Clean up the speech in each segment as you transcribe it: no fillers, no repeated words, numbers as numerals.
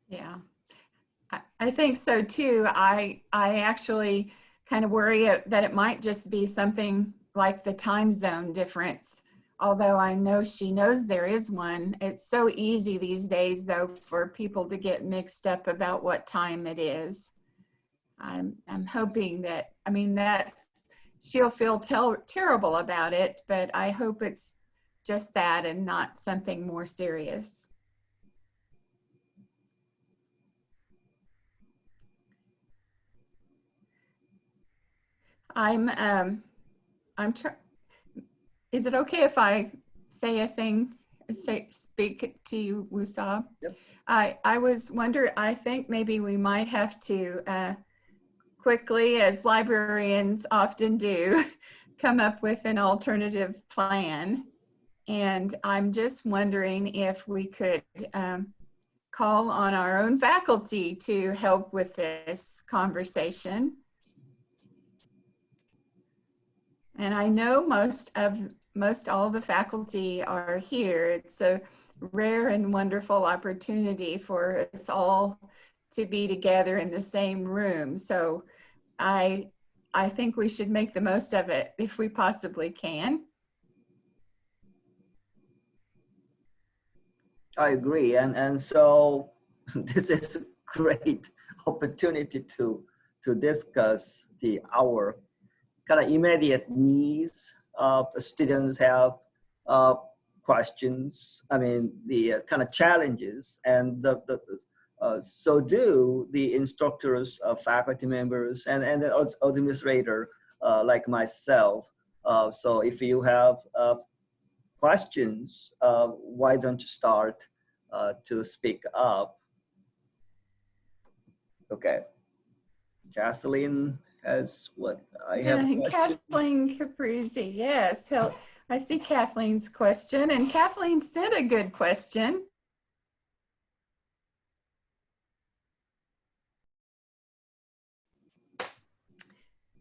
Yeah, I think so too. I actually kind of worry that it might just be something like the time zone difference. Although I know she knows there is one. It's so easy these days though for people to get mixed up about what time it is. I'm hoping that, I mean, that's, she'll feel terrible about it, but I hope it's just that and not something more serious. I'm is it okay if I say a thing, speak to you, Wusab? Yep. I was wondering, I think maybe we might have to quickly, as librarians often do, come up with an alternative plan. And I'm just wondering if we could call on our own faculty to help with this conversation. And I know most all the faculty are here. It's a rare and wonderful opportunity for us all to be together in the same room. So I think we should make the most of it if we possibly can. I agree, and so this is a great opportunity to discuss our kind of immediate needs. The students have questions. I mean, the kind of challenges, and so do the instructors, faculty members, and the administrator like myself. So if you have questions, why don't you start to speak up? Okay, Kathleen has what I have. Kathleen Caprese, yes. I see Kathleen's question, and Kathleen sent a good question.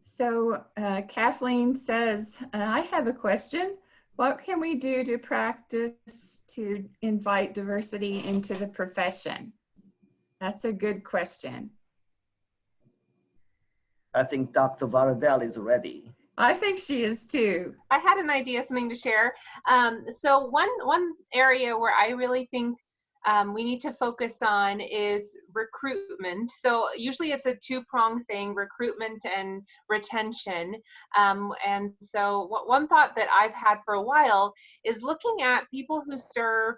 So Kathleen says, I have a question. What can we do to practice to invite diversity into the profession? That's a good question. I think Dr. Vardell is ready. I think she is too. I had an idea, something to share. So one area where I really think we need to focus on is recruitment. So usually it's a two-pronged thing, recruitment and retention. And so one thought that I've had for a while is looking at people who serve,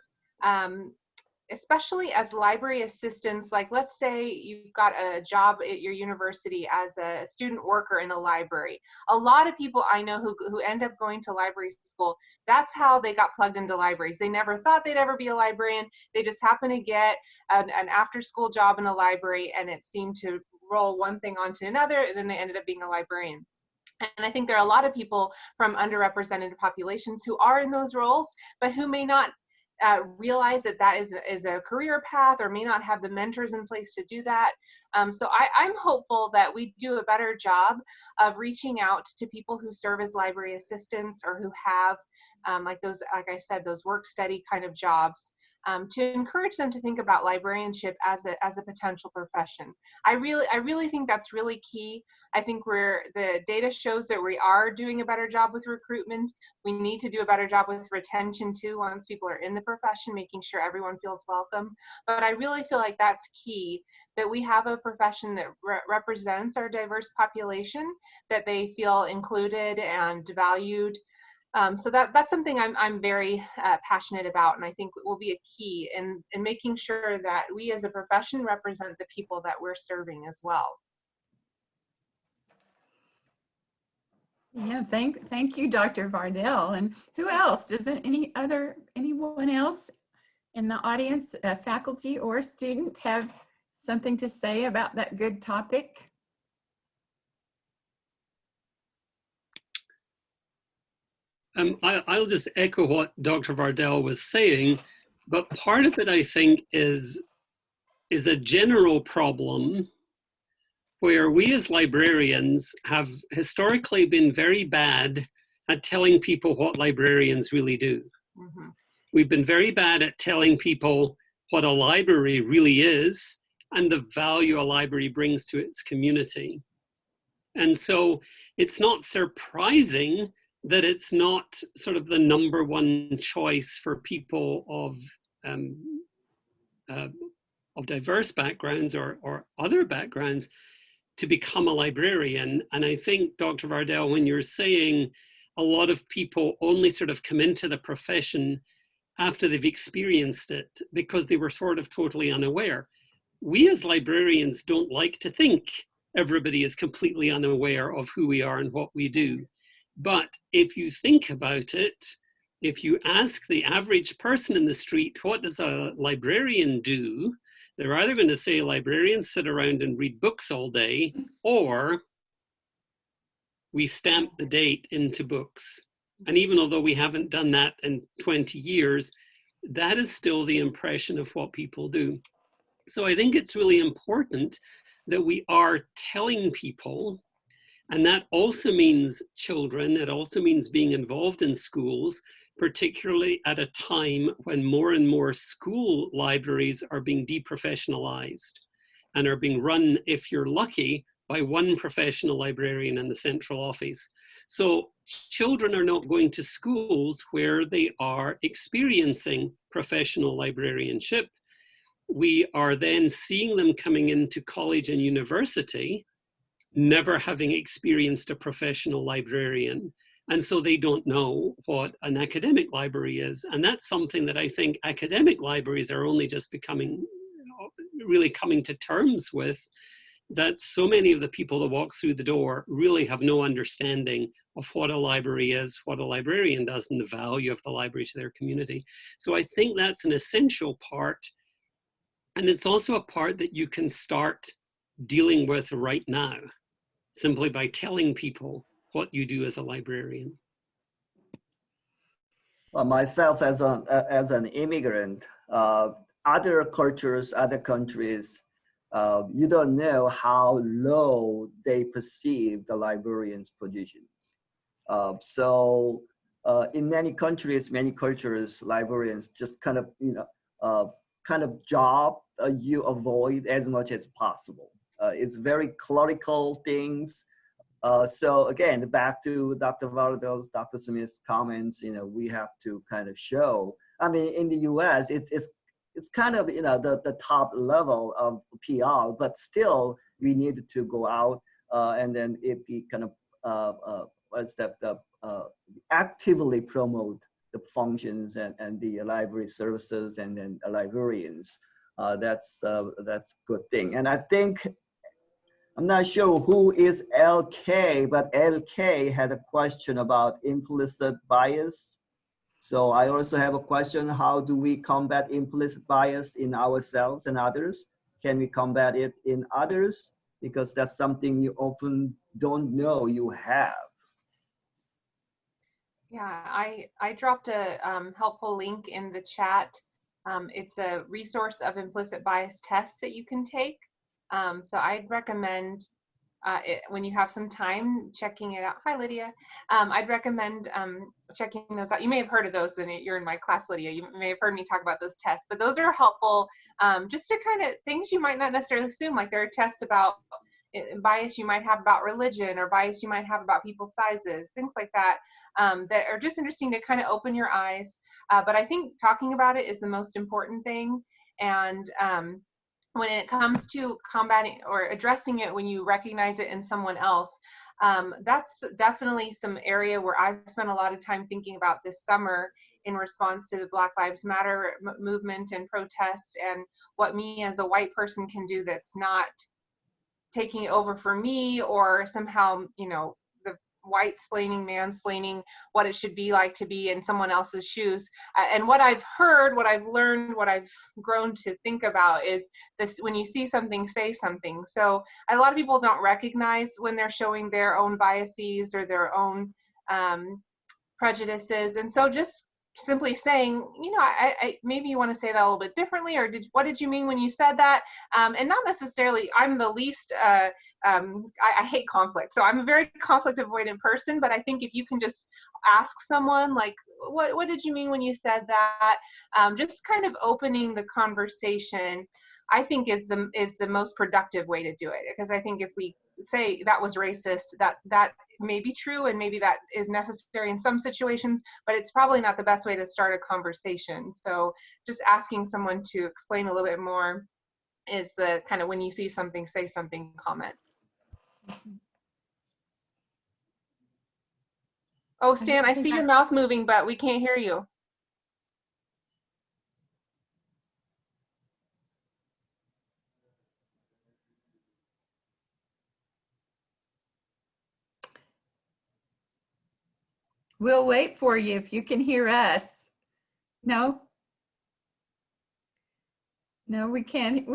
especially as library assistants. Like, let's say you've got a job at your university as a student worker in a library. A lot of people I know who end up going to library school, that's how they got plugged into libraries. They never thought they'd ever be a librarian. They just happened to get an after-school job in a library, and it seemed to roll one thing onto another, and then they ended up being a librarian. And I think there are a lot of people from underrepresented populations who are in those roles, but who may not realize that that is a career path, or may not have the mentors in place to do that. So I'm hopeful that we do a better job of reaching out to people who serve as library assistants, or who have like I said, those work study kind of jobs, to encourage them to think about librarianship as a potential profession. I really think that's really key. I think the data shows that we are doing a better job with recruitment. We need to do a better job with retention too, once people are in the profession, making sure everyone feels welcome. But I really feel like that's key, that we have a profession that represents our diverse population, that they feel included and valued. So that's something I'm very passionate about, and I think will be a key in making sure that we as a profession represent the people that we're serving as well. Yeah, thank you, Dr. Vardell. And who else? Does anyone else in the audience, faculty or student, have something to say about that good topic? I'll just echo what Dr. Vardell was saying, but part of it, I think, is a general problem where we as librarians have historically been very bad at telling people what librarians really do. Mm-hmm. We've been very bad at telling people what a library really is and the value a library brings to its community. And so it's not surprising that it's not sort of the number one choice for people of diverse backgrounds or other backgrounds to become a librarian. And I think, Dr. Vardell, when you're saying a lot of people only sort of come into the profession after they've experienced it because they were sort of totally unaware. We as librarians don't like to think everybody is completely unaware of who we are and what we do. But if you think about it, if you ask the average person in the street, what does a librarian do? They're either going to say librarians sit around and read books all day, or we stamp the date into books. And even although we haven't done that in 20 years, that is still the impression of what people do. So I think it's really important that we are telling people, and that also means children, it also means being involved in schools, particularly at a time when more and more school libraries are being deprofessionalized and are being run, if you're lucky, by one professional librarian in the central office. So children are not going to schools where they are experiencing professional librarianship. We are then seeing them coming into college and university, never having experienced a professional librarian. And so they don't know what an academic library is. And that's something that I think academic libraries are only just becoming, really coming to terms with, that so many of the people that walk through the door really have no understanding of what a library is, what a librarian does, and the value of the library to their community. So I think that's an essential part. And it's also a part that you can start dealing with right now, simply by telling people what you do as a librarian. Well, myself as an immigrant, other cultures, other countries, you don't know how low they perceive the librarian's positions. So in many countries, many cultures, librarians just kind of job you avoid as much as possible. It's very clerical things. So again, back to Dr. Vardell's, Dr. Smith's comments, we have to kind of show. I mean, in the U.S., it's kind of the top level of PR, but still we need to go out and then it be kind of actively promote the functions and the library services and then librarians. That's a good thing. And I think, I'm not sure who is LK, but LK had a question about implicit bias. So I also have a question, how do we combat implicit bias in ourselves and others? Can we combat it in others? Because that's something you often don't know you have. Yeah, I dropped a helpful link in the chat. It's a resource of implicit bias tests that you can take. So I'd recommend when you have some time checking it out. Hi, Lydia. I'd recommend checking those out. You may have heard of those, then you're in my class, Lydia. You may have heard me talk about those tests, but those are helpful just to kind of things you might not necessarily assume, like there are tests about bias you might have about religion or bias you might have about people's sizes, things like that, that are just interesting to kind of open your eyes. But I think talking about it is the most important thing. And when it comes to combating or addressing it when you recognize it in someone else, that's definitely some area where I've spent a lot of time thinking about this summer in response to the Black Lives Matter movement and protests, and what me as a white person can do that's not taking it over for me, or somehow, the white-splaining, mansplaining what it should be like to be in someone else's shoes. And what I've heard, what I've learned, what I've grown to think about is this: when you see something, say something. So a lot of people don't recognize when they're showing their own biases or their own prejudices. And so just simply saying, I maybe you want to say that a little bit differently, or what did you mean when you said that? And not necessarily, I'm the least, I hate conflict. So I'm a very conflict avoidant person, but I think if you can just ask someone, like, what did you mean when you said that? Just kind of opening the conversation. I think is the most productive way to do it. Because I think if we say that was racist, that may be true, and maybe that is necessary in some situations, but it's probably not the best way to start a conversation. So just asking someone to explain a little bit more is the kind of, when you see something, say something comment. Oh, Stan, I see your mouth moving, but we can't hear you. We'll wait for you if you can hear us. No? No, we can't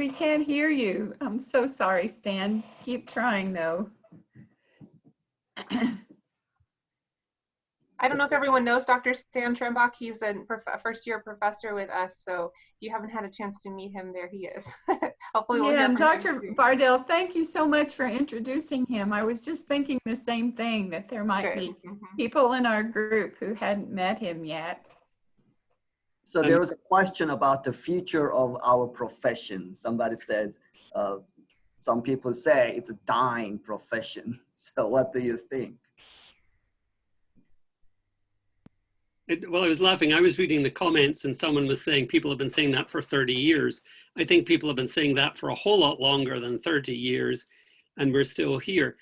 hear you. I'm so sorry, Stan. Keep trying though. I don't know if everyone knows Dr. Stan Trembach. He's a first-year professor with us, so if you haven't had a chance to meet him, there he is. Hopefully we'll hear and from Dr. him. Bardell, thank you so much for introducing him. I was just thinking the same thing, that there might be people in our group who hadn't met him yet. So there was a question about the future of our profession. Somebody said, some people say it's a dying profession. So what do you think? Well, I was laughing. I was reading the comments and someone was saying people have been saying that for 30 years. I think people have been saying that for a whole lot longer than 30 years, and we're still here.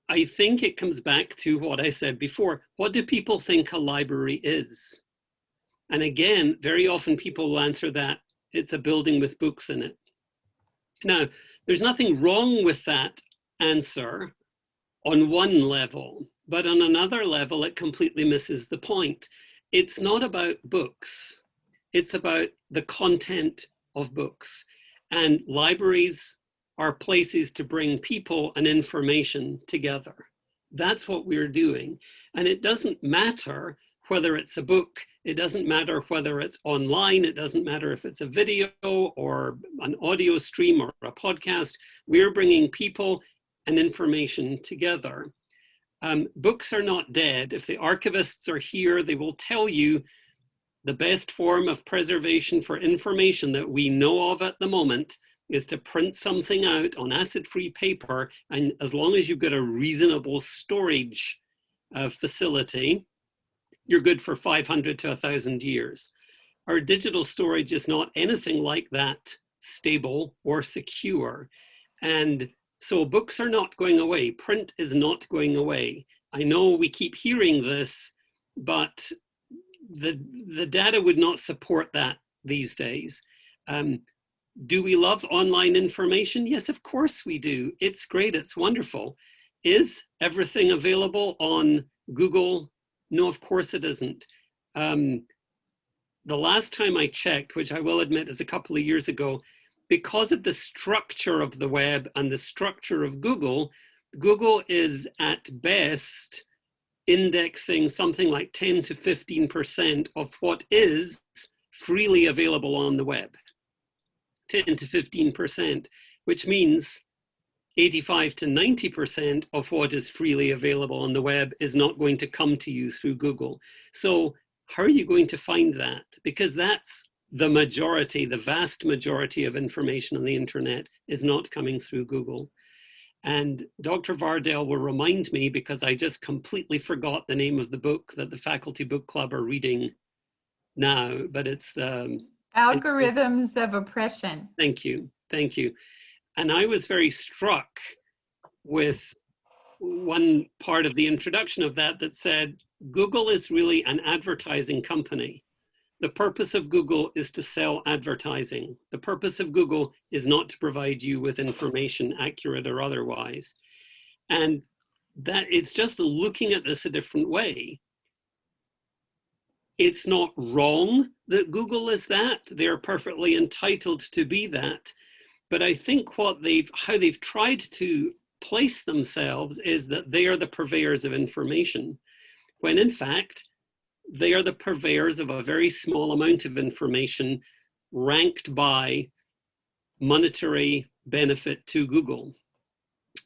I think it comes back to what I said before. What do people think a library is? And again, very often people will answer that it's a building with books in it. Now, there's nothing wrong with that answer on one level, but on another level, it completely misses the point. It's not about books. It's about the content of books. And libraries are places to bring people and information together. That's what we're doing. And it doesn't matter whether it's a book, it doesn't matter whether it's online, it doesn't matter if it's a video or an audio stream or a podcast. We're bringing people and information together. Books are not dead. If the archivists are here, they will tell you the best form of preservation for information that we know of at the moment is to print something out on acid-free paper, and as long as you've got a reasonable storage facility, you're good for 500 to 1,000 years. Our digital storage is not anything like that stable or secure. And so books are not going away. Print is not going away. I know we keep hearing this, but the data would not support that these days. Do we love online information? Yes, of course we do. It's great, it's wonderful. Is everything available on Google? No, of course it isn't. The last time I checked, which I will admit is a couple of years ago, because of the structure of the web and the structure of Google, Google is at best indexing something like 10 to 15% of what is freely available on the web. 10 to 15%, which means 85 to 90% of what is freely available on the web is not going to come to you through Google. So how are you going to find that? Because that's the majority, the vast majority of information on the internet is not coming through Google. And Dr. Vardell will remind me, because I just completely forgot the name of the book that the Faculty Book Club are reading now, but it's the Algorithms of Oppression. Thank you, thank you. And I was very struck with one part of the introduction of that that said, Google is really an advertising company. The purpose of Google is to sell advertising. The purpose of Google is not to provide you with information, accurate or otherwise. And that it's just looking at this a different way. It's not wrong that Google is that. They're perfectly entitled to be that. But I think how they've tried to place themselves is that they are the purveyors of information, when in fact, they are the purveyors of a very small amount of information ranked by monetary benefit to Google.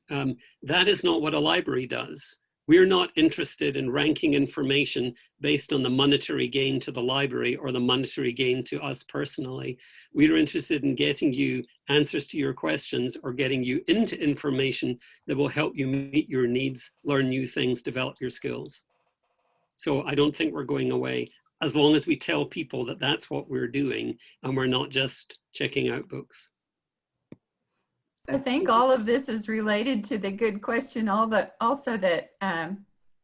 That is not what a library does. We're not interested in ranking information based on the monetary gain to the library or the monetary gain to us personally. We are interested in getting you answers to your questions or getting you into information that will help you meet your needs, learn new things, develop your skills. So I don't think we're going away, as long as we tell people that that's what we're doing and we're not just checking out books. I think all of this is related to the good question also that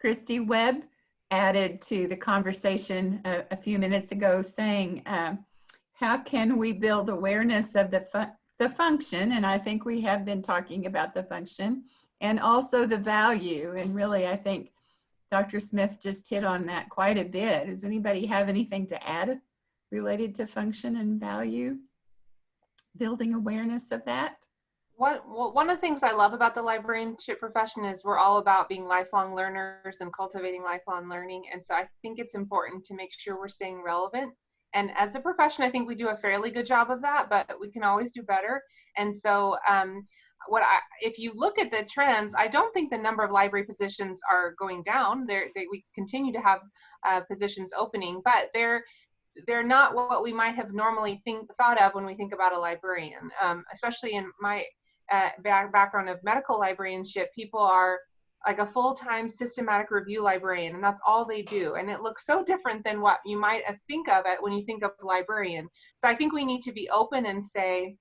Christy Webb added to the conversation a few minutes ago, saying, how can we build awareness of the function? And I think we have been talking about the function and also the value. And really, I think Dr. Smith just hit on that quite a bit. Does anybody have anything to add related to function and value? Building awareness of that? One of the things I love about the librarianship profession is we're all about being lifelong learners and cultivating lifelong learning. And so I think it's important to make sure we're staying relevant. And as a profession, I think we do a fairly good job of that, but we can always do better. And so if you look at the trends, I don't think the number of library positions are going down. We continue to have positions opening, but they're not what we might have normally thought of when we think about a librarian, especially in my background of medical librarianship. People are like a full-time systematic review librarian, and that's all they do. And it looks so different than what you might think of it when you think of librarian. So I think we need to be open and say,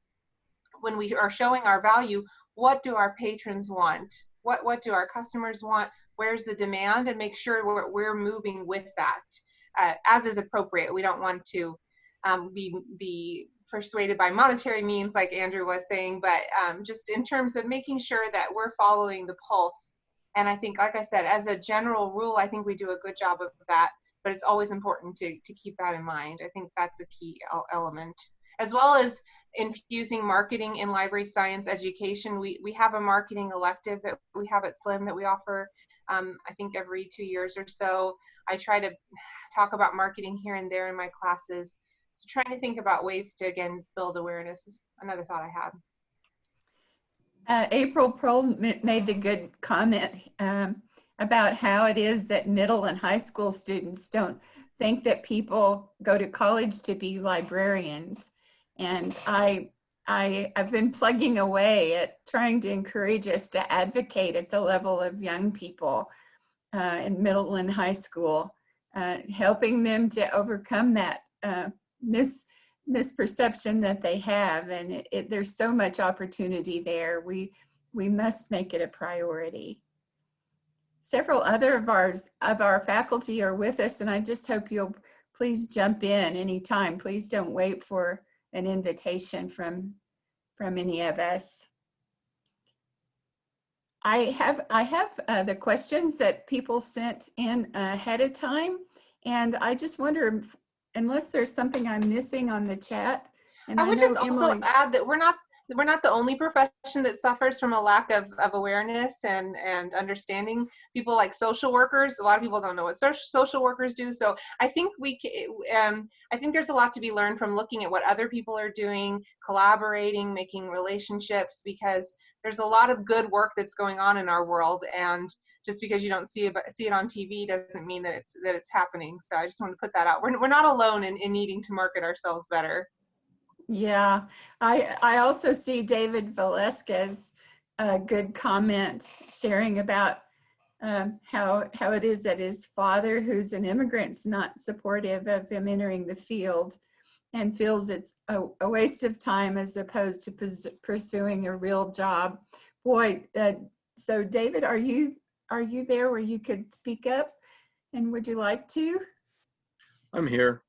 when we are showing our value, what do our patrons want? What do our customers want? Where's the demand? And make sure we're moving with that as is appropriate. We don't want to be persuaded by monetary means, like Andrew was saying, but just in terms of making sure that we're following the pulse. And I think, like I said, as a general rule, I think we do a good job of that, but it's always important to keep that in mind. I think that's a key element, as well as infusing marketing in library science education. We have a marketing elective that we have at SLIM that we offer, I think every 2 years or so. I try to talk about marketing here and there in my classes. So trying to think about ways to, again, build awareness is another thought I had. April Pearl made the good comment about how it is that middle and high school students don't think that people go to college to be librarians. And I've been plugging away at trying to encourage us to advocate at the level of young people in middle and high school, helping them to overcome that misperception that they have. And there's so much opportunity there. We must make it a priority. Several other of our faculty are with us, and I just hope you'll please jump in anytime. Please don't wait for an invitation from any of us. I have the questions that people sent in ahead of time, and I just wonder, unless there's something I'm missing on the chat. And I would just also add that we're not the only profession that suffers from a lack of awareness and understanding. People like social workers, a lot of people don't know what social workers do. So I think I think there's a lot to be learned from looking at what other people are doing, collaborating, making relationships, because there's a lot of good work that's going on in our world. And just because you don't see it on TV doesn't mean that it's happening. So I just want to put that out. We're not alone in needing to market ourselves better. Yeah, I also see David Velasquez, a good comment, sharing about how it is that his father, who's an immigrant, is not supportive of him entering the field and feels it's a waste of time as opposed to pursuing a real job. Boy, so David, are you there where you could speak up? And would you like to? I'm here.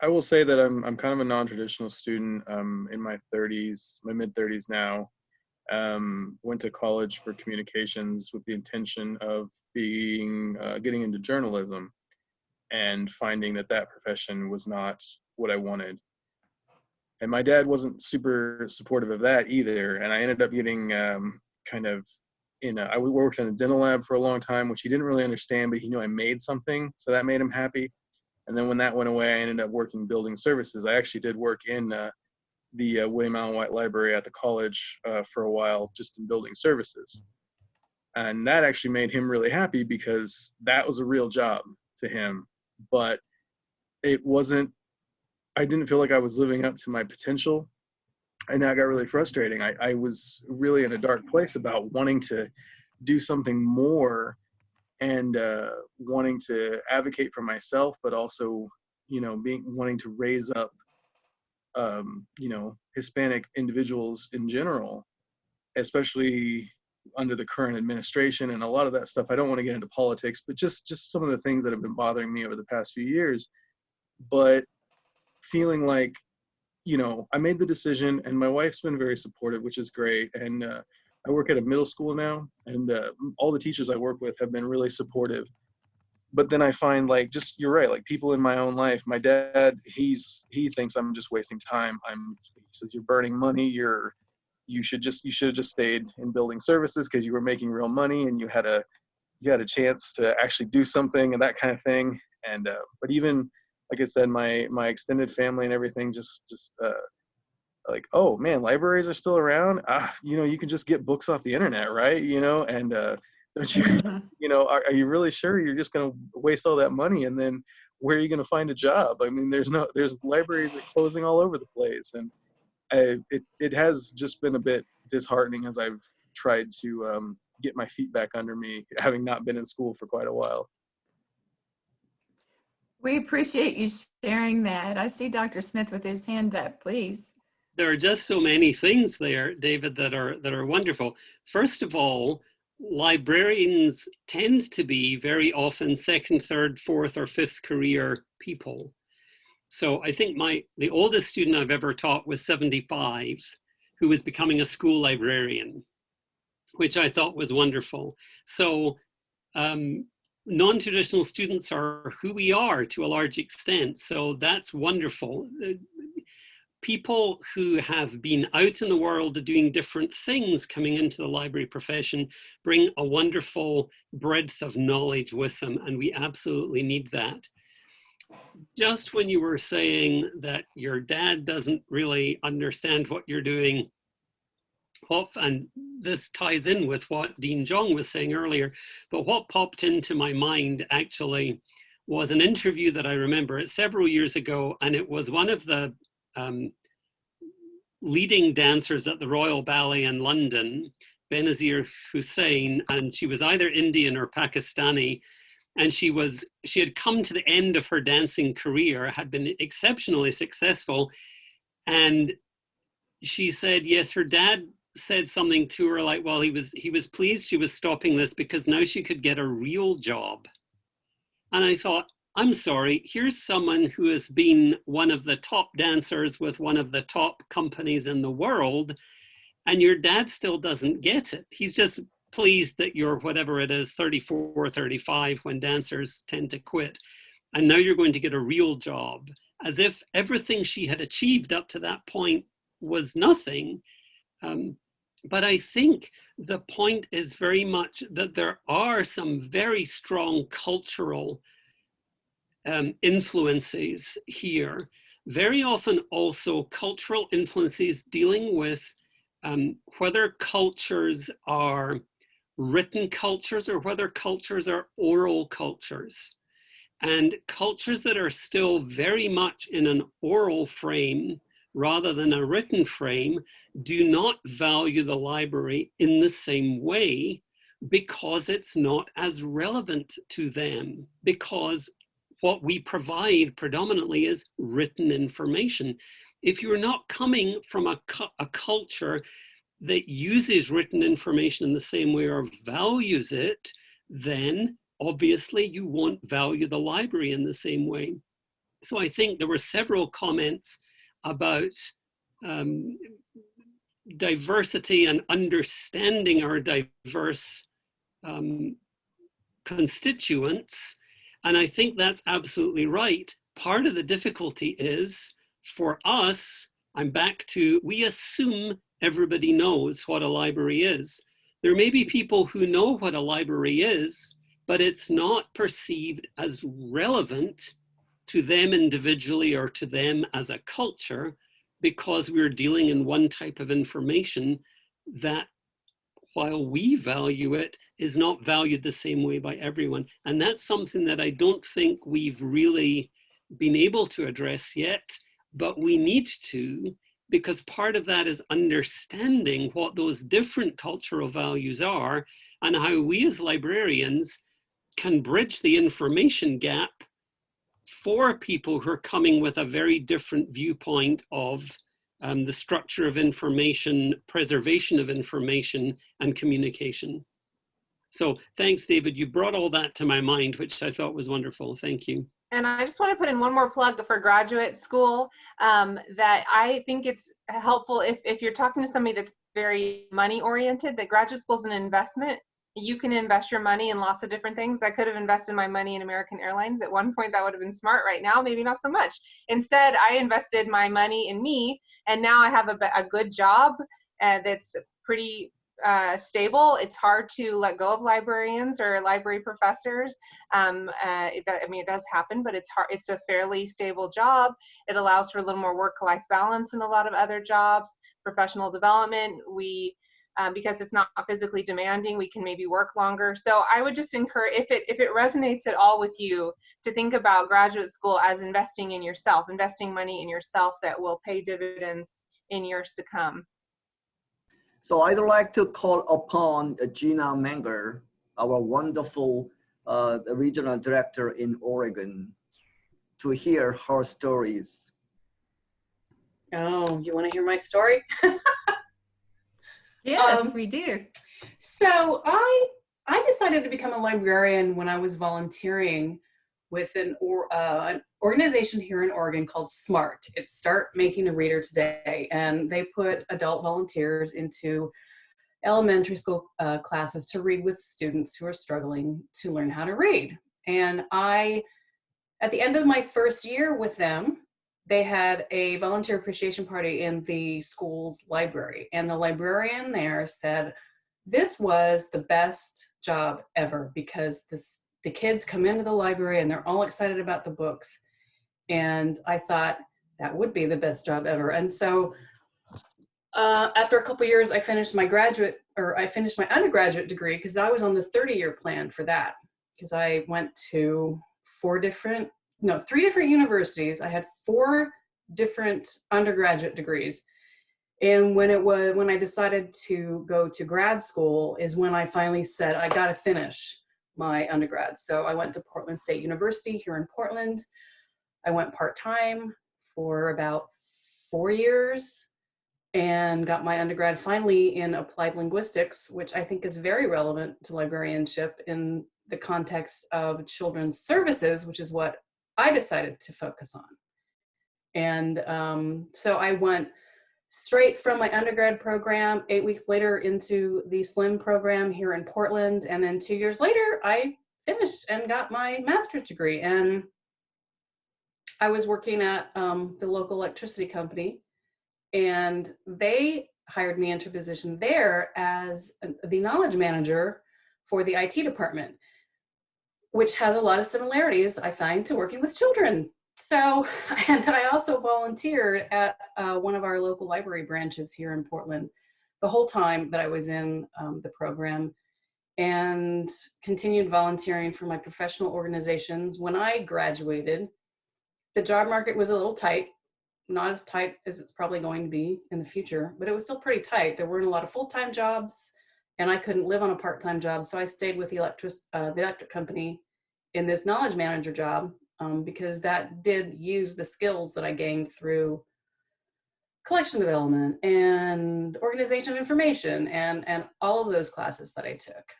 I will say that I'm kind of a non-traditional student. In my 30s, my mid-30s now. Went to college for communications with the intention of getting into journalism, and finding that profession was not what I wanted. And my dad wasn't super supportive of that either. And I ended up getting I worked in a dental lab for a long time, which he didn't really understand, but he knew I made something, so that made him happy. And then when that went away, I ended up working building services. I actually did work in the William Allen White Library at the college for a while, just in building services. And that actually made him really happy because that was a real job to him. But it wasn't, I didn't feel like I was living up to my potential. And that got really frustrating. I was really in a dark place about wanting to do something more and wanting to advocate for myself, but also, wanting to raise up, Hispanic individuals in general, especially under the current administration and a lot of that stuff. I don't want to get into politics, but just some of the things that have been bothering me over the past few years. But feeling like, I made the decision, and my wife's been very supportive, which is great. And I work at a middle school now, and all the teachers I work with have been really supportive. But then I find, like, just, you're right, like people in my own life, my dad, he thinks I'm just wasting time. He says, you're burning money. You should have just stayed in building services because you were making real money and you had a chance to actually do something and that kind of thing. And but even, like I said, my extended family and everything just like, oh man, libraries are still around. You can just get books off the internet, right? And don't you, are you really sure you're just going to waste all that money? And then where are you going to find a job? I mean, there's libraries are closing all over the place. And it has just been a bit disheartening as I've tried to get my feet back under me, having not been in school for quite a while. We appreciate you sharing that. I see Dr. Smith with his hand up, please. There are just so many things there, David, that are wonderful. First of all, librarians tend to be very often second, third, fourth, or fifth career people. So I think the oldest student I've ever taught was 75, who was becoming a school librarian, which I thought was wonderful. So non-traditional students are who we are to a large extent. So that's wonderful. People who have been out in the world doing different things coming into the library profession bring a wonderful breadth of knowledge with them, and we absolutely need that. Just when you were saying that your dad doesn't really understand what you're doing, and this ties in with what Dean Jong was saying earlier, but what popped into my mind actually was an interview that I remember. It's several years ago, and it was one of the leading dancers at the Royal Ballet in London, Benazir Hussain, and she was either Indian or Pakistani. And she had come to the end of her dancing career, had been exceptionally successful. And she said, yes, her dad said something to her like, well, he was pleased she was stopping this because now she could get a real job. And I thought, I'm sorry, here's someone who has been one of the top dancers with one of the top companies in the world, and your dad still doesn't get it. He's just pleased that you're, whatever it is, 34, 35, when dancers tend to quit. And now you're going to get a real job, as if everything she had achieved up to that point was nothing. But I think the point is very much that there are some very strong cultural influences here. Very often also cultural influences dealing with whether cultures are written cultures or whether cultures are oral cultures. And cultures that are still very much in an oral frame rather than a written frame do not value the library in the same way because it's not as relevant to them, because what we provide predominantly is written information. If you're not coming from a culture that uses written information in the same way or values it, then obviously you won't value the library in the same way. So I think there were several comments about diversity and understanding our diverse constituents. And I think that's absolutely right. Part of the difficulty is, for us, I'm back to, we assume everybody knows what a library is. There may be people who know what a library is, but it's not perceived as relevant to them individually or to them as a culture, because we're dealing in one type of information that while we value it, is not valued the same way by everyone. And that's something that I don't think we've really been able to address yet, but we need to, because part of that is understanding what those different cultural values are and how we as librarians can bridge the information gap for people who are coming with a very different viewpoint of the structure of information, preservation of information, and communication. So thanks, David. You brought all that to my mind, which I thought was wonderful. Thank you. And I just want to put in one more plug for graduate school, that I think it's helpful if you're talking to somebody that's very money oriented, that graduate school is an investment. You can invest your money in lots of different things. I could have invested my money in American Airlines. At one point, that would have been smart. Right now, maybe not so much. Instead, I invested my money in me, and now I have a good job that's pretty stable. It's hard to let go of librarians or library professors. I mean, it does happen, but it's hard. It's a fairly stable job. It allows for a little more work-life balance than a lot of other jobs. Professional development, because it's not physically demanding, we can maybe work longer. So I would just encourage, if it resonates at all with you, to think about graduate school as investing in yourself, investing money in yourself that will pay dividends in years to come. So I'd like to call upon Gina Menger, our wonderful regional director in Oregon, to hear her stories. Oh, you want to hear my story? Yes, we do. So I decided to become a librarian when I was volunteering with an organization here in Oregon called SMART. It's Start Making a Reader Today, and they put adult volunteers into elementary school classes to read with students who are struggling to learn how to read. And at the end of my first year with them, they had a volunteer appreciation party in the school's library. And the librarian there said, this was the best job ever, because the kids come into the library and they're all excited about the books. And I thought that would be the best job ever. And so after a couple years, I finished my undergraduate degree, because I was on the 30-year plan for that, because I went to three different universities. I had 4 different undergraduate degrees. And when I decided to go to grad school is when I finally said, I got to finish my undergrad. So I went to Portland State University here in Portland. I went part-time for about 4 years and got my undergrad finally in applied linguistics, which I think is very relevant to librarianship in the context of children's services, which is what I decided to focus on. And so I went straight from my undergrad program 8 weeks later into the SLIM program here in Portland. And then 2 years later, I finished and got my master's degree. And I was working at the local electricity company, and they hired me into a position there as the knowledge manager for the IT department, which has a lot of similarities, I find, to working with children. So, and I also volunteered at one of our local library branches here in Portland the whole time that I was in the program, and continued volunteering for my professional organizations. When I graduated, the job market was a little tight, not as tight as it's probably going to be in the future, but it was still pretty tight. There weren't a lot of full-time jobs, and I couldn't live on a part-time job. So I stayed with the electric company in this knowledge manager job, because that did use the skills that I gained through collection development and organization of information and all of those classes that I took.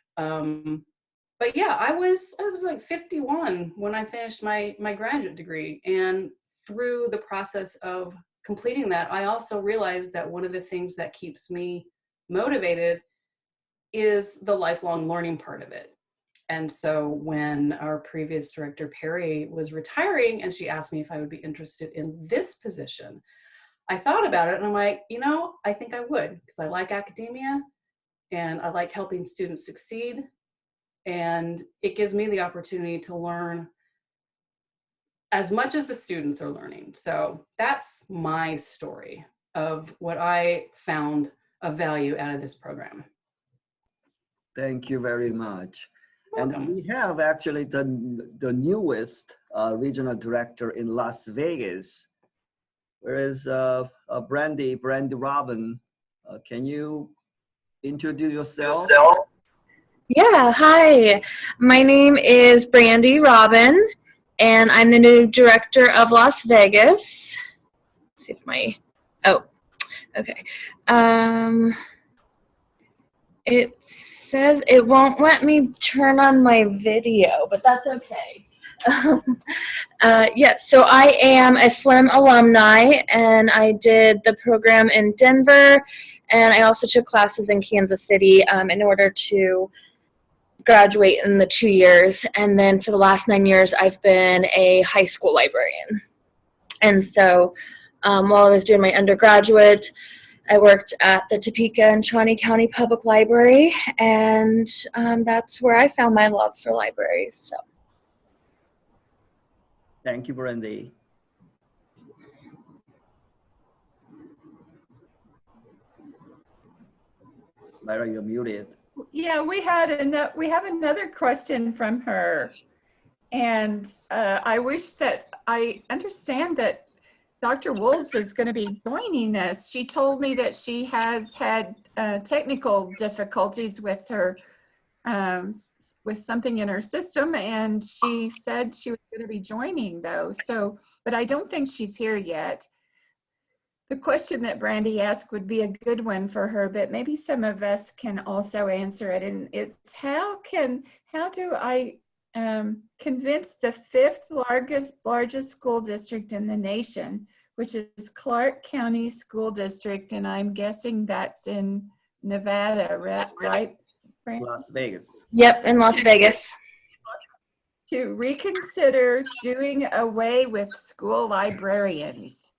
But yeah, I was like 51 when I finished my graduate degree. And through the process of completing that, I also realized that one of the things that keeps me motivated is the lifelong learning part of it. And so when our previous director, Perry, was retiring and she asked me if I would be interested in this position, I thought about it and I'm like, I think I would, because I like academia and I like helping students succeed. And it gives me the opportunity to learn as much as the students are learning. So that's my story of what I found of value out of this program. Thank you very much. And Welcome. we have actually the newest regional director in Las Vegas. Where is Brandy Robin? Can you introduce yourself? Yeah, hi. My name is Brandy Robin, and I'm the new director of Las Vegas. Let's see if my, oh, okay. It says it won't let me turn on my video, but that's okay. Yeah, so I am a SLIM alumni, and I did the program in Denver, and I also took classes in Kansas City in order to graduate in the 2 years. And then for the last 9 years, I've been a high school librarian. And so while I was doing my undergraduate, I worked at the Topeka and Shawnee County Public Library, and that's where I found my love for libraries. So. Thank you, Brandy. Myra, you're muted. Yeah, we have another question from her. And I wish that I understand that Dr. Woolls is going to be joining us. She told me that she has had technical difficulties with her, with something in her system, and she said she was going to be joining though. So, but I don't think she's here yet. The question that Brandy asked would be a good one for her, but maybe some of us can also answer it. And it's how do I convince the 5th largest school district in the nation, which is Clark County School District, and I'm guessing that's in Nevada, right? Las Vegas. Yep, in Las Vegas. To reconsider doing away with school librarians.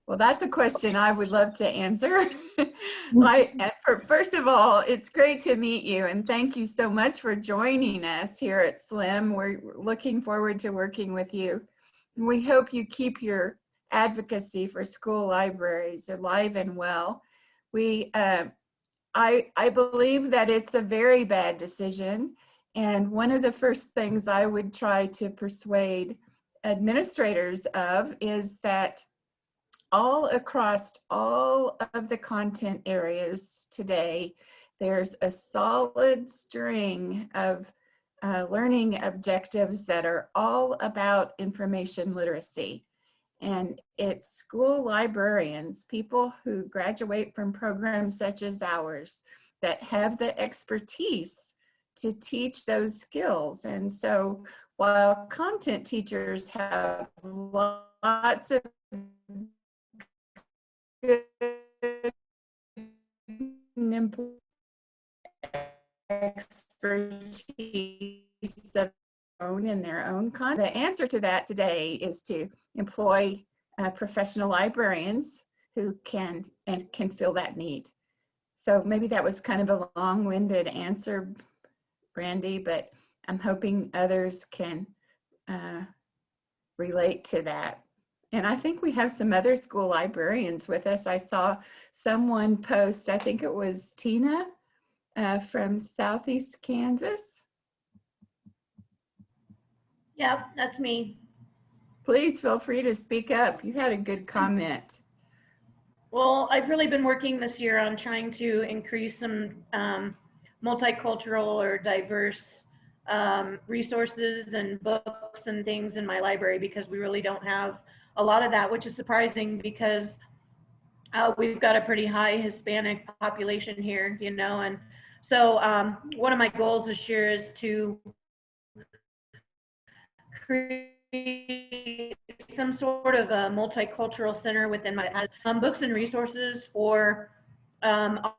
Well, that's a question I would love to answer. First of all, it's great to meet you, and thank you so much for joining us here at SLIM. We're looking forward to working with you. We hope you keep your advocacy for school libraries alive and well. I believe that it's a very bad decision, and one of the first things I would try to persuade administrators of is that all across all of the content areas today, there's a solid string of learning objectives that are all about information literacy. And it's school librarians, people who graduate from programs such as ours, that have the expertise to teach those skills. And so while content teachers have lots of good expertise of own in their own content. The answer to that today is to employ professional librarians who can fill that need. So maybe that was kind of a long-winded answer, Brandy, but I'm hoping others can relate to that. And I think we have some other school librarians with us. I saw someone post, I think it was Tina from Southeast Kansas. Yep, that's me. Please feel free to speak up. You had a good comment. Well, I've really been working this year on trying to increase some multicultural or diverse resources and books and things in my library, because we really don't have a lot of that, which is surprising because we've got a pretty high Hispanic population here, you know. And so one of my goals this year is to create some sort of a multicultural center within my books and resources for fellow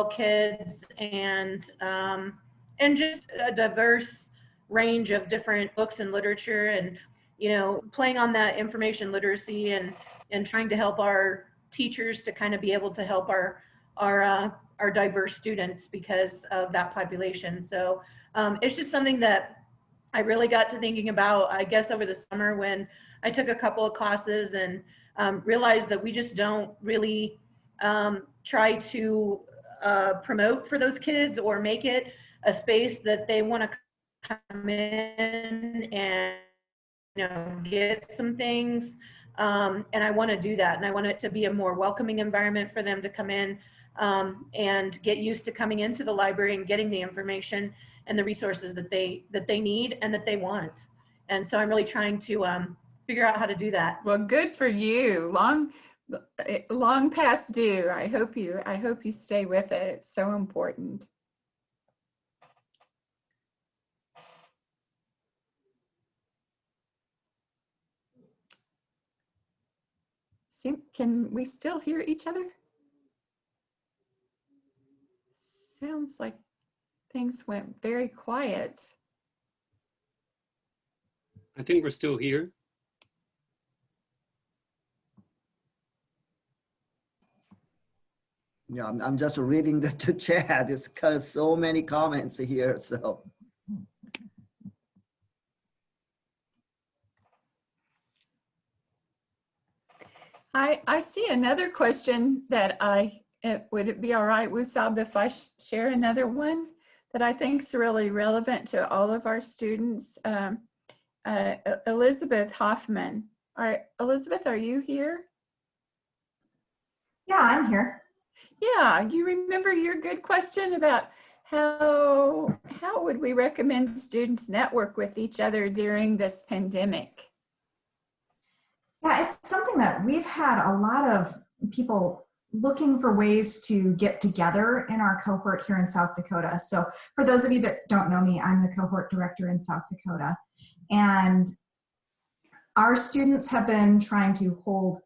kids, and just a diverse range of different books and literature, and you know, playing on that information literacy and trying to help our teachers to kind of be able to help our diverse students because of that population. So it's just something that I really got to thinking about, I guess, over the summer when I took a couple of classes and realized that we just don't really try to promote for those kids or make it a space that they want to come in and, you know, get some things. And I want to do that. And I want it to be a more welcoming environment for them to come in and get used to coming into the library and getting the information and the resources that they need and that they want. And so I'm really trying to figure out how to do that. Well, good for you. Long past due. I hope you stay with it. It's so important. Can we still hear each other? Sounds like things went very quiet. I think we're still here. Yeah, I'm just reading the chat. It's because so many comments here, so. I see another question that would it be all right, Wusab, if I share another one that I think is really relevant to all of our students? Elizabeth Hoffman. Elizabeth, are you here? Yeah, I'm here. Yeah, you remember your good question about how would we recommend students network with each other during this pandemic? Yeah, it's something that we've had a lot of people looking for ways to get together in our cohort here in South Dakota. So for those of you that don't know me, I'm the cohort director in South Dakota. And our students have been trying to hold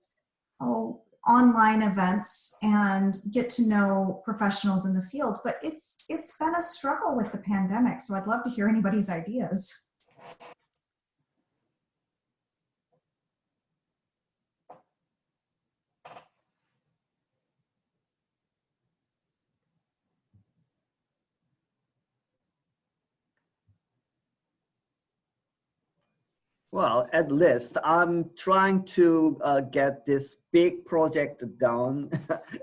online events and get to know professionals in the field, but it's been a struggle with the pandemic. So I'd love to hear anybody's ideas. Well, at least I'm trying to get this big project done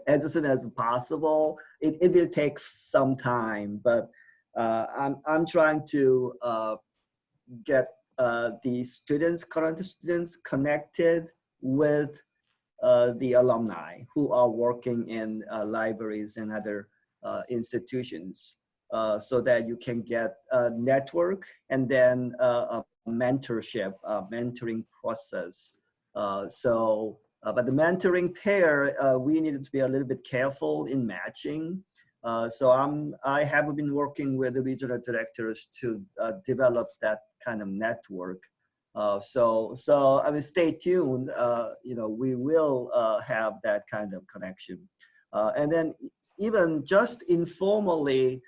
as soon as possible. It will take some time, but I'm trying to get the current students connected with the alumni who are working in libraries and other institutions so that you can get a network and then a mentoring process. But the mentoring pair, we needed to be a little bit careful in matching. I have been working with the regional directors to develop that kind of network. So I mean, stay tuned. You know, we will have that kind of connection, and then even just informally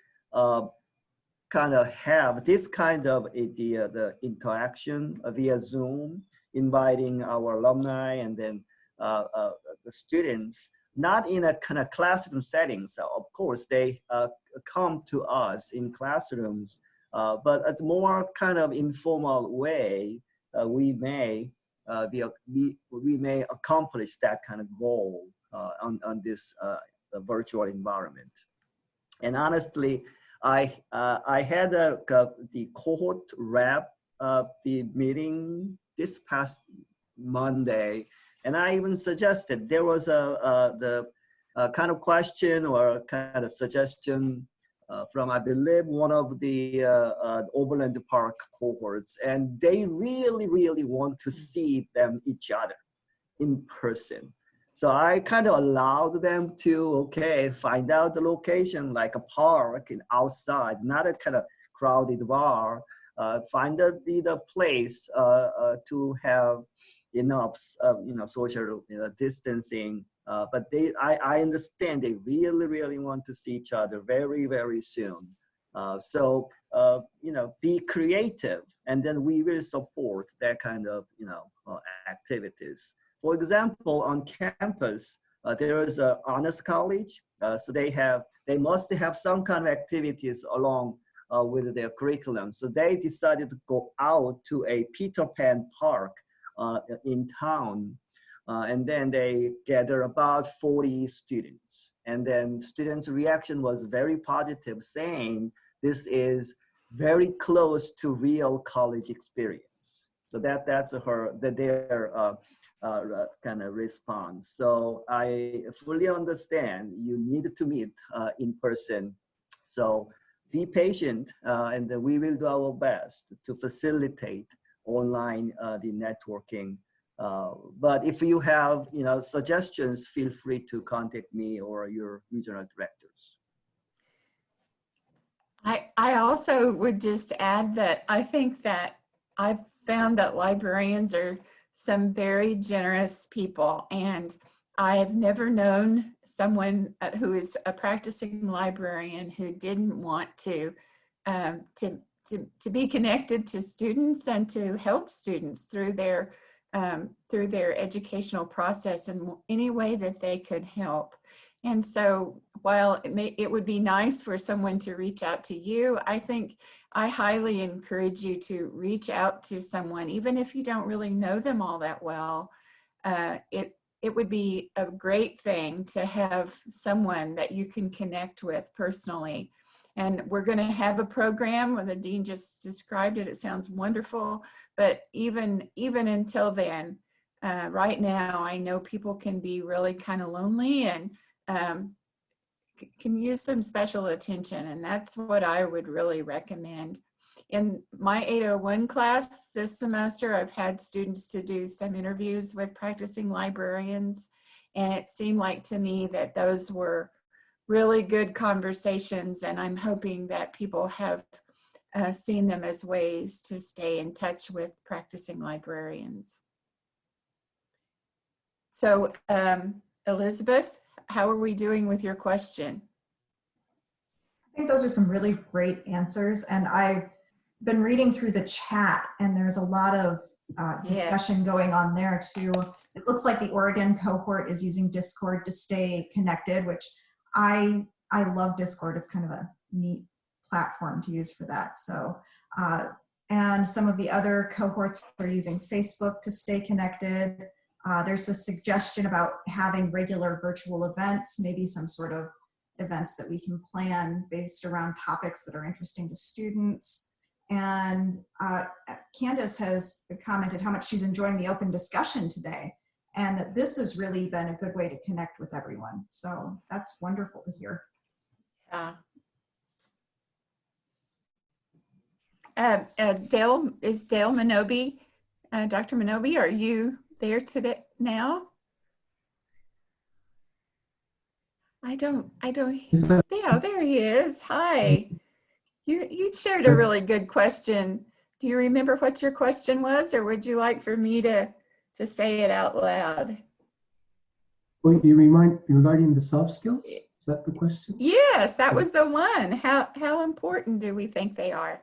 kind of have this kind of the interaction via Zoom, inviting our alumni and then the students, not in a kind of classroom setting. So of course they come to us in classrooms, but at more kind of informal way, we may accomplish that kind of goal on this virtual environment. And honestly, I had the cohort rep the meeting this past Monday, and I even suggested there was the kind of question or kind of suggestion from, I believe, one of the Overland Park cohorts, and they really want to see each other in person. So I kind of allowed them to, find out the location, like a park and outside, not a kind of crowded bar. Find the place to have enough, social distancing. But I understand they really want to see each other very soon. Be creative, and then we will support that kind of, activities. For example, on campus, there is an honors college, so they must have some kind of activities along with their curriculum. So they decided to go out to a Peter Pan park in town. and then they gather about 40 students. And then students' reaction was very positive, saying this is very close to real college experience. So that's their kind of response. So I fully understand you need to meet in person. So be patient, and then we will do our best to facilitate online the networking. But if you have suggestions, feel free to contact me or your regional directors. I also would just add that I think that I've found that librarians are some very generous people, and I've never known someone who is a practicing librarian who didn't want to be connected to students and to help students through their educational process in any way that they could help. And so while it would be nice for someone to reach out to you, I think I highly encourage you to reach out to someone, even if you don't really know them all that well. It would be a great thing to have someone that you can connect with personally. And we're going to have a program, the dean just described it. It sounds wonderful. But even until then, right now, I know people can be really kind of lonely and can use some special attention. And that's what I would really recommend. In my 801 class this semester, I've had students to do some interviews with practicing librarians. And it seemed like to me that those were really good conversations. And I'm hoping that people have seen them as ways to stay in touch with practicing librarians. So Elizabeth, how are we doing with your question? I think those are some really great answers. And I've been reading through the chat, and there's a lot of discussion going on there too. It looks like the Oregon cohort is using Discord to stay connected, which I love Discord. It's kind of a neat platform to use for that. So, and some of the other cohorts are using Facebook to stay connected. There's a suggestion about having regular virtual events, maybe some sort of events that we can plan based around topics that are interesting to students. And Candace has commented how much she's enjoying the open discussion today, and that this has really been a good way to connect with everyone. So that's wonderful to hear. Yeah. Is Dale Minobi, Dr. Minobi, are you there today now? I don't, yeah, there he is. Hi. You shared a really good question. Do you remember what your question was, or would you like for me to say it out loud? Well, regarding the soft skills? Is that the question? Yes, that was the one. How important do we think they are?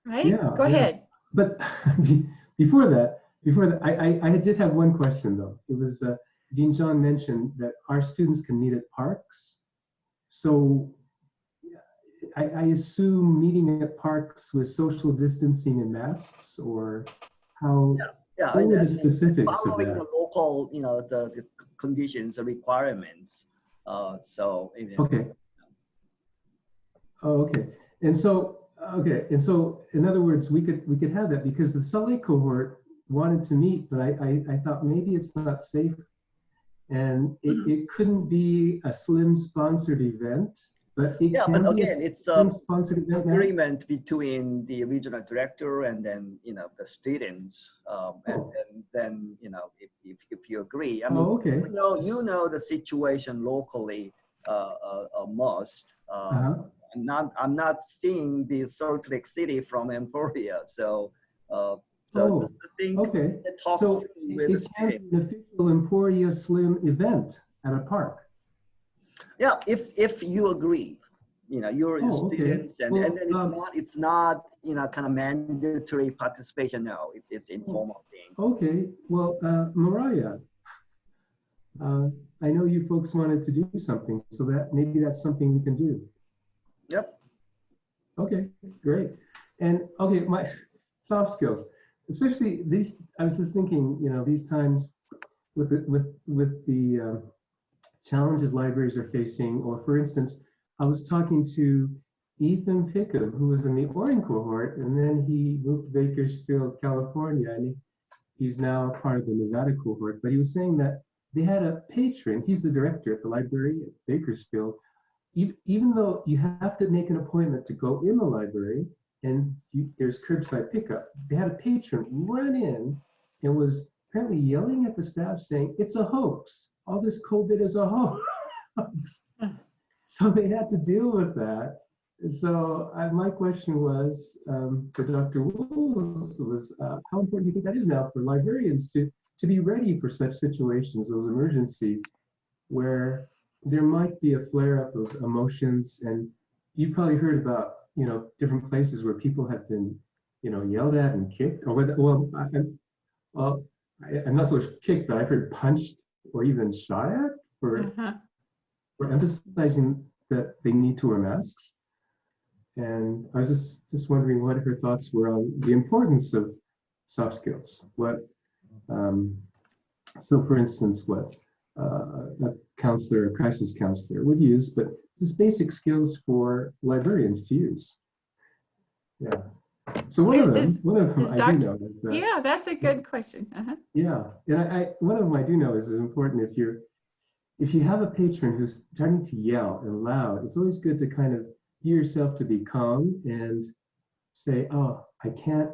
Right? Yeah, Go ahead. But before that, I did have one question though. It was Dean John mentioned that our students can meet at parks. So I assume meeting at parks with social distancing and masks, or how? Yeah, what are the specifics of following that? the local, the conditions, the requirements. So okay. Oh, okay. And so in other words, we could have that, because the Salt Lake cohort wanted to meet, but I thought maybe it's not safe, and it couldn't be a Slim sponsored event. But but again, it's an agreement between the regional director and then the students, and then if you agree, I mean, okay. you know the situation locally most. I'm not seeing the Salt Lake City from Emporia, so okay. So it can be an official Emporia Slim event at a park. Yeah, if you agree, you're students, and then it's not kind of mandatory participation. No, it's informal thing. Okay, well, Mariah, I know you folks wanted to do something, so that maybe that's something we can do. Yep. Okay, great. And okay, my soft skills, especially these. I was just thinking, these times the challenges libraries are facing, or for instance, I was talking to Ethan Pickham, who was in the Oregon cohort, and then he moved to Bakersfield, California, and he's now part of the Nevada cohort. But he was saying that they had a patron. He's the director at the library at Bakersfield. Even though you have to make an appointment to go in the library, and there's curbside pickup, they had a patron run in and was apparently yelling at the staff saying, "It's a hoax. All this COVID is a hoax." So they had to deal with that. So my question was for Dr. Woolls was how important do you think that is now for librarians to be ready for such situations, those emergencies, where there might be a flare-up of emotions, and you've probably heard about different places where people have been yelled at and kicked, or whether, I'm not so much kicked, but I've heard punched or even shot at for emphasizing that they need to wear masks. And I was just wondering what her thoughts were on the importance of soft skills. So for instance, what a counselor, a crisis counselor would use, but just basic skills for librarians to use. Yeah. So one of them I do know is that. Yeah, that's a good question. Yeah, and one of them I do know is important if you have a patron who's starting to yell and loud, it's always good to kind of be yourself to be calm and say, "Oh, I can't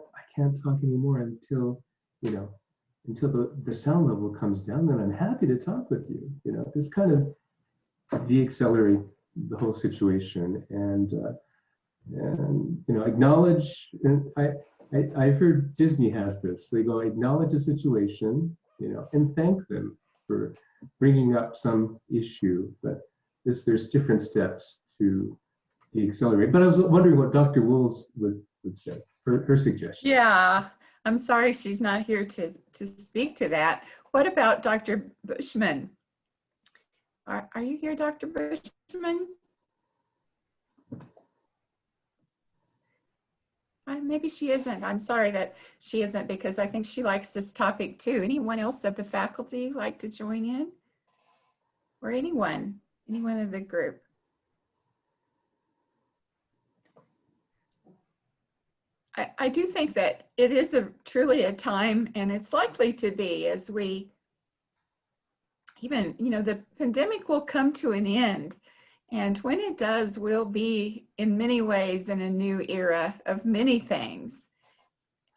talk anymore until the sound level comes down. Then I'm happy to talk with you." Just kind of de-accelerate the whole situation and acknowledge. And I've heard Disney has this. They go acknowledge a situation, and thank them for bringing up some issue. But there's different steps to de-accelerate. But I was wondering what Dr. Woolls would say, her suggestion. Yeah, I'm sorry she's not here to speak to that. What about Dr. Bushman? Are you here, Dr. Bushman? Maybe she isn't. I'm sorry that she isn't, because I think she likes this topic too. Anyone else of the faculty like to join in? Or anyone of the group? I do think that it is truly a time, and it's likely to be, as we even, the pandemic will come to an end. And when it does, we'll be in many ways in a new era of many things.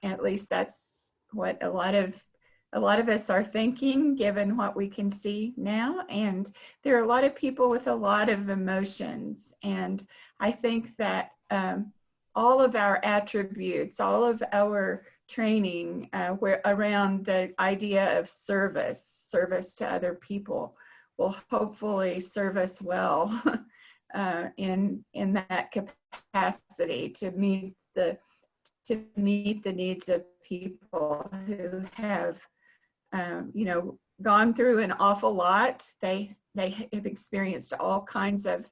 At least that's what a lot of us are thinking, given what we can see now. And there are a lot of people with a lot of emotions. And I think that all of our attributes, all of our training around the idea of service to other people will hopefully serve us well in that capacity to meet the needs of people who have gone through an awful lot. They have experienced all kinds of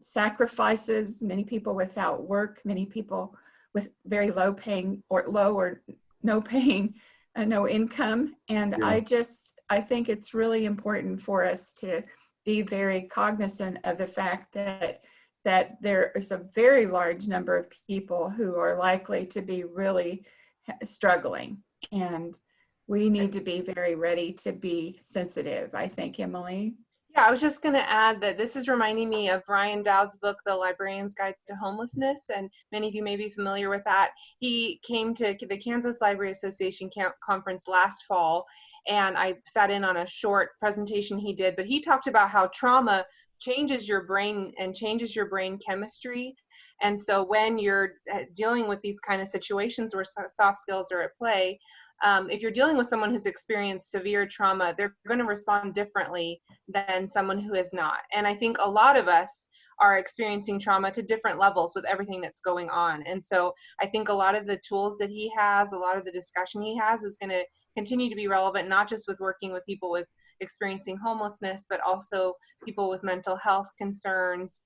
sacrifices, many people without work, many people with very low or no paying, no income. And yeah. I think it's really important for us to be very cognizant of the fact that there is a very large number of people who are likely to be really struggling. And we need to be very ready to be sensitive, I think, Emily. Yeah, I was just going to add that this is reminding me of Ryan Dowd's book, The Librarian's Guide to Homelessness, and many of you may be familiar with that. He came to the Kansas Library Association conference last fall, and I sat in on a short presentation he did, but he talked about how trauma changes your brain and changes your brain chemistry. And so when you're dealing with these kind of situations where soft skills are at play, if you're dealing with someone who's experienced severe trauma, they're going to respond differently than someone who has not. And I think a lot of us are experiencing trauma to different levels with everything that's going on. And so I think a lot of the tools that he has, a lot of the discussion he has is going to continue to be relevant, not just with working with people with experiencing homelessness, but also people with mental health concerns,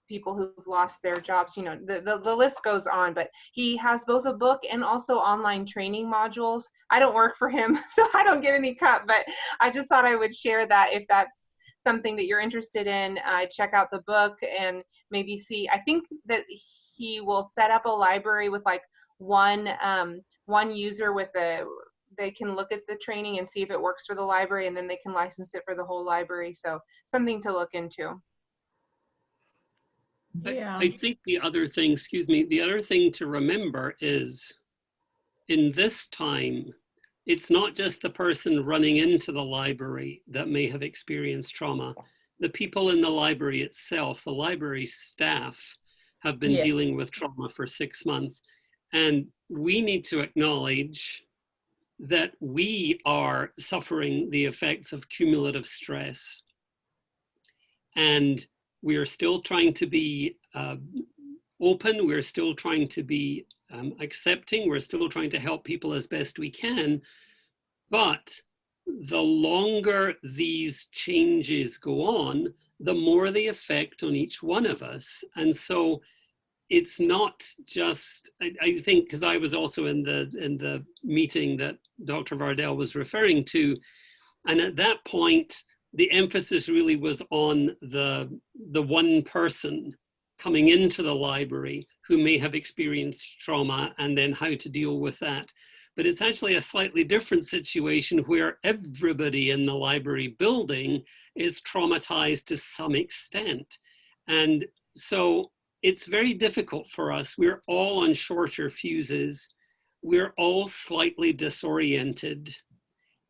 people who've lost their jobs. You know, the list goes on, but he has both a book and also online training modules. I don't work for him, so I don't get any cut, but I just thought I would share that if that's something that you're interested in, check out the book and maybe see. I think that he will set up a library with like one user with they can look at the training and see if it works for the library, and then they can license it for the whole library. So something to look into. Yeah. I think the other thing, excuse me, the other thing to remember is in this time, it's not just the person running into the library that may have experienced trauma. The people in the library itself, the library staff, have been dealing with trauma for 6 months. And we need to acknowledge that we are suffering the effects of cumulative stress. And we are still trying to be open, we're still trying to be accepting, we're still trying to help people as best we can. But the longer these changes go on, the more they affect on each one of us. And so it's not just, I think, because I was also in the meeting that Dr. Vardell was referring to, and at that point, the emphasis really was on the one person coming into the library who may have experienced trauma and then how to deal with that. But it's actually a slightly different situation where everybody in the library building is traumatized to some extent. And so it's very difficult for us. We're all on shorter fuses. We're all slightly disoriented.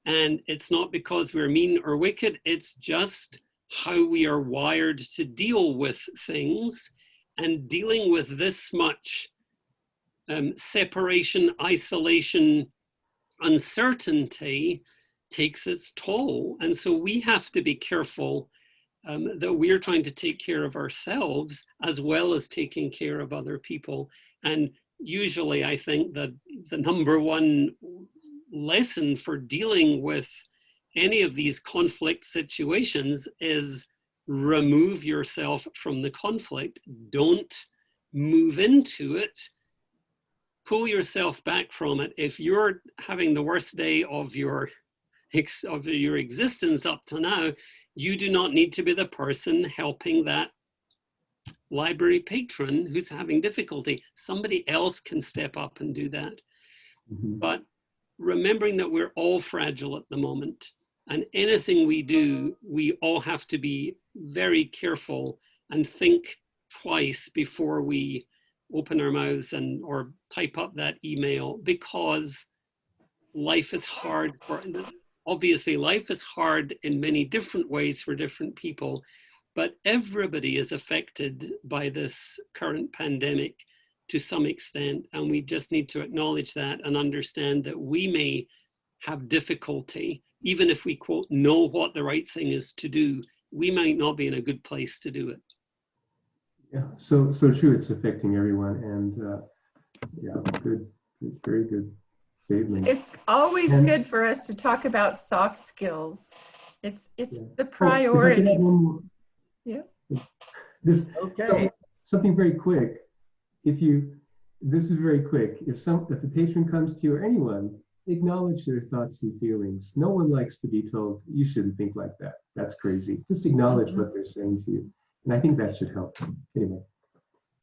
And it's not because we're mean or wicked, it's just how we are wired to deal with things. And dealing with this much separation, isolation, uncertainty takes its toll. And so we have to be careful that we're trying to take care of ourselves as well as taking care of other people. And usually I think that the number one lesson for dealing with any of these conflict situations is remove yourself from the conflict. Don't move into it. Pull yourself back from it. If you're having the worst day of your existence up to now, you do not need to be the person helping that library patron who's having difficulty. Somebody else can step up and do that. Mm-hmm. But remembering that we're all fragile at the moment, and anything we do, we all have to be very careful and think twice before we open our mouths or type up that email, because life is hard. Obviously, life is hard in many different ways for different people, but everybody is affected by this current pandemic to some extent, and we just need to acknowledge that and understand that we may have difficulty, even if we, quote, know what the right thing is to do, we might not be in a good place to do it. Yeah, so true, it's affecting everyone, and yeah, good, very good statement. It's always good for us to talk about soft skills. It's the priority. Yeah. Something very quick. This is very quick. If a patron comes to you or anyone, acknowledge their thoughts and feelings. No one likes to be told, you shouldn't think like that. That's crazy. Just acknowledge what they're saying to you. And I think that should help. Anyway,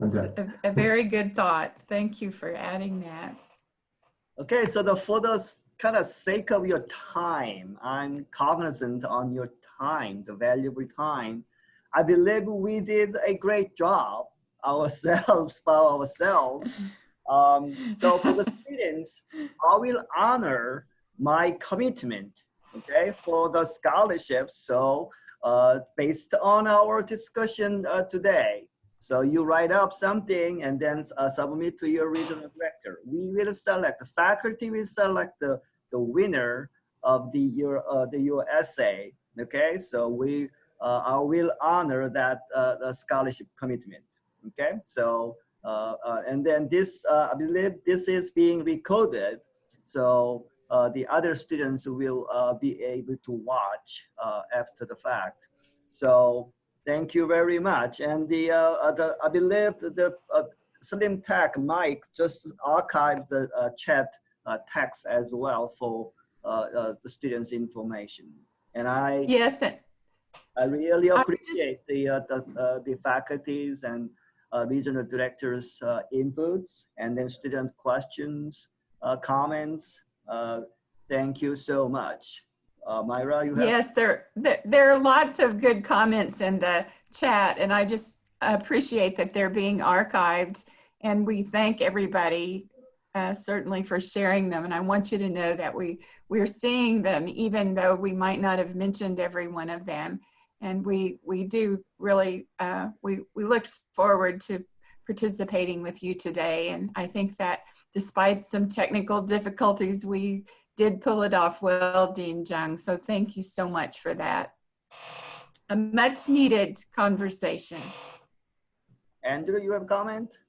I'm done. A very good thought. Thank you for adding that. Okay, so for the kind of sake of your time, I'm cognizant on your time, the valuable time. I believe we did a great job ourselves by ourselves. So for the students, I will honor my commitment, okay, for the scholarship. So based on our discussion today, so you write up something and then submit to your regional director. We will select, the faculty will select the winner of your essay, okay? So I will honor that the scholarship commitment, okay? So, and then this, I believe this is being recorded. So the other students will be able to watch after the fact. So Thank you very much. And I believe the Slim Tech Mike just archived the chat text as well for the students' information. And Yes. I really I appreciate the faculties and regional directors' inputs, and then student questions, comments. Thank you so much. Myra, you have? Yes, there are lots of good comments in the chat, and I just appreciate that they're being archived. And we thank everybody certainly for sharing them. And I want you to know that we're seeing them, even though we might not have mentioned every one of them. And we do really, we look forward to participating with you today. And I think that despite some technical difficulties, we did pull it off well, Dean Jung. So thank you so much for that. A much needed conversation. Andrew, you have a comment?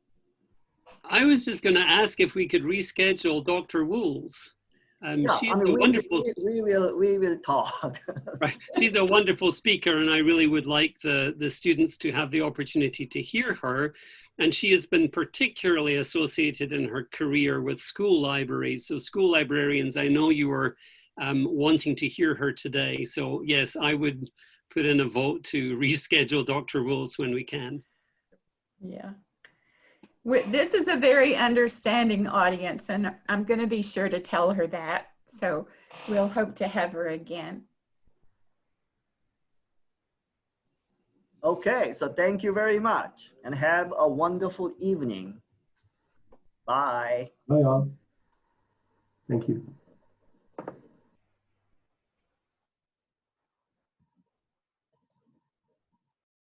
I was just going to ask if we could reschedule Dr. Woolls. Yeah, She's I mean, a wonderful. we will talk. Right. She's a wonderful speaker, and I really would like the students to have the opportunity to hear her. And she has been particularly associated in her career with school libraries. So school librarians, I know you were wanting to hear her today. So yes, I would put in a vote to reschedule Dr. Woolls when we can. Yeah. This is a very understanding audience, and I'm going to be sure to tell her that. So we'll hope to have her again. Okay, so thank you very much and have a wonderful evening. Bye. Bye all. Thank you.